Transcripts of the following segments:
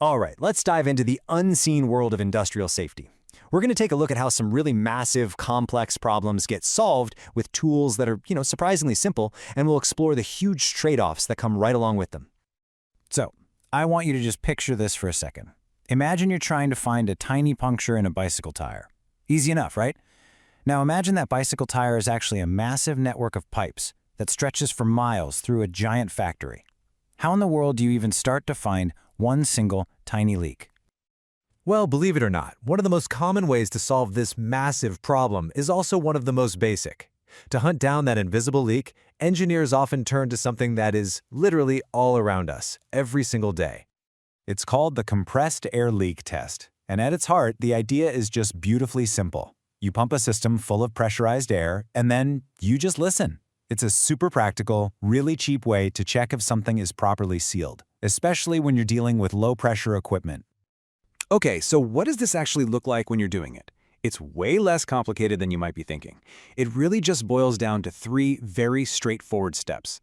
All right, let's dive into the unseen world of industrial safety. We're going to take a look at how some really massive, complex problems get solved with tools that are, surprisingly simple, and we'll explore the huge trade-offs that come right along with them. So, I want you to just picture this for a second. Imagine you're trying to find a tiny puncture in a bicycle tire. Easy enough, right? Now imagine that bicycle tire is actually a massive network of pipes that stretches for miles through a giant factory. How in the world do you even start to find one single tiny leak? Well, believe it or not, one of the most common ways to solve this massive problem is also one of the most basic. To hunt down that invisible leak, engineers often turn to something that is literally all around us, every single day. It's called the compressed air leak test, and at its heart, the idea is just beautifully simple. You pump a system full of pressurized air, and then you just listen. It's a super practical, really cheap way to check if something is properly sealed, especially when you're dealing with low-pressure equipment. Okay, so what does this actually look like when you're doing it? It's way less complicated than you might be thinking. It really just boils down to 3 very straightforward steps.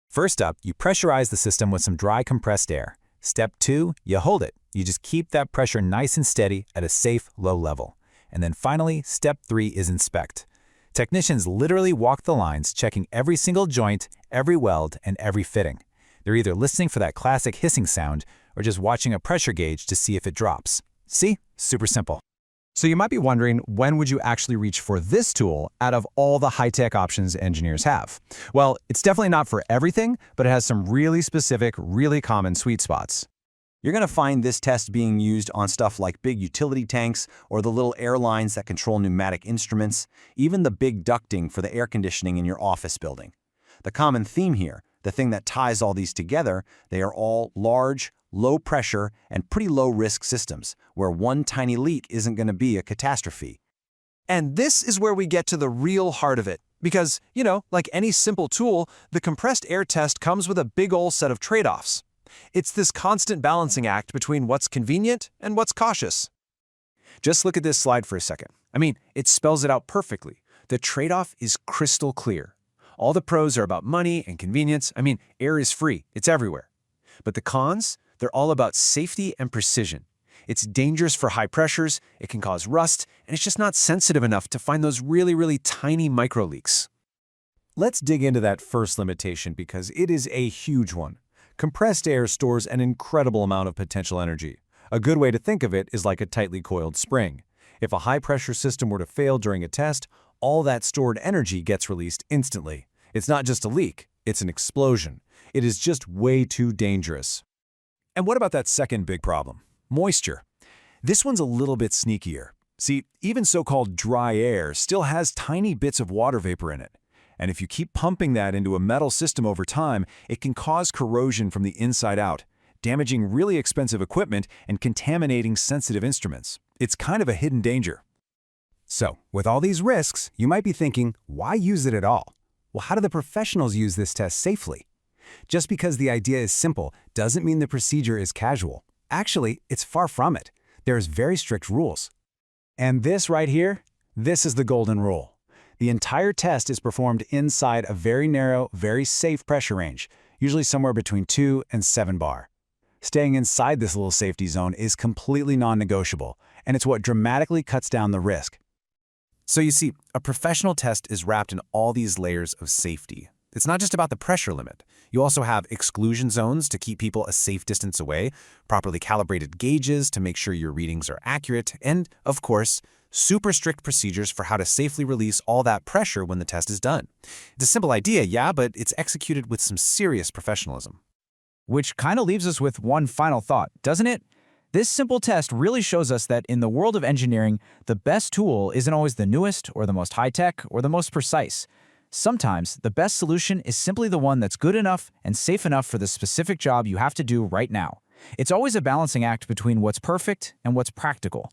First up, you pressurize the system with some dry compressed air. Step 2, you hold it. You just keep that pressure nice and steady at a safe, low level. And then finally, step 3 is inspect. Technicians literally walk the lines, checking every single joint, every weld, and every fitting. They're either listening for that classic hissing sound or just watching a pressure gauge to see if it drops. See? Super simple. So you might be wondering, when would you actually reach for this tool out of all the high-tech options engineers have? Well, it's definitely not for everything, but it has some really specific, really common sweet spots. You're going to find this test being used on stuff like big utility tanks or the little airlines that control pneumatic instruments, even the big ducting for the air conditioning in your office building. The common theme here, the thing that ties all these together, they are all large, low pressure, and pretty low risk systems, where one tiny leak isn't going to be a catastrophe. And this is where we get to the real heart of it. Because, like any simple tool, the compressed air test comes with a big ol' set of trade-offs. It's this constant balancing act between what's convenient and what's cautious. Just look at this slide for a second. It spells it out perfectly. The trade-off is crystal clear. All the pros are about money and convenience. Air is free. It's everywhere. But the cons? They're all about safety and precision. It's dangerous for high pressures, it can cause rust, and it's just not sensitive enough to find those really, really tiny micro leaks. Let's dig into that first limitation because it is a huge one. Compressed air stores an incredible amount of potential energy. A good way to think of it is like a tightly coiled spring. If a high-pressure system were to fail during a test, all that stored energy gets released instantly. It's not just a leak, it's an explosion. It is just way too dangerous. And what about that second big problem? Moisture. This one's a little bit sneakier. See, even so-called dry air still has tiny bits of water vapor in it. And if you keep pumping that into a metal system over time, it can cause corrosion from the inside out, damaging really expensive equipment and contaminating sensitive instruments. It's kind of a hidden danger. So, with all these risks, you might be thinking, why use it at all? Well, how do the professionals use this test safely? Just because the idea is simple doesn't mean the procedure is casual. Actually, it's far from it. There's very strict rules. And this right here, this is the golden rule. The entire test is performed inside a very narrow, very safe pressure range, usually somewhere between 2 and 7 bar. Staying inside this little safety zone is completely non-negotiable, and it's what dramatically cuts down the risk. So you see, a professional test is wrapped in all these layers of safety. It's not just about the pressure limit. You also have exclusion zones to keep people a safe distance away, properly calibrated gauges to make sure your readings are accurate, and, of course, super strict procedures for how to safely release all that pressure when the test is done. It's a simple idea, yeah, but it's executed with some serious professionalism. Which kind of leaves us with one final thought, doesn't it? This simple test really shows us that in the world of engineering, the best tool isn't always the newest or the most high-tech or the most precise. Sometimes, the best solution is simply the one that's good enough and safe enough for the specific job you have to do right now. It's always a balancing act between what's perfect and what's practical.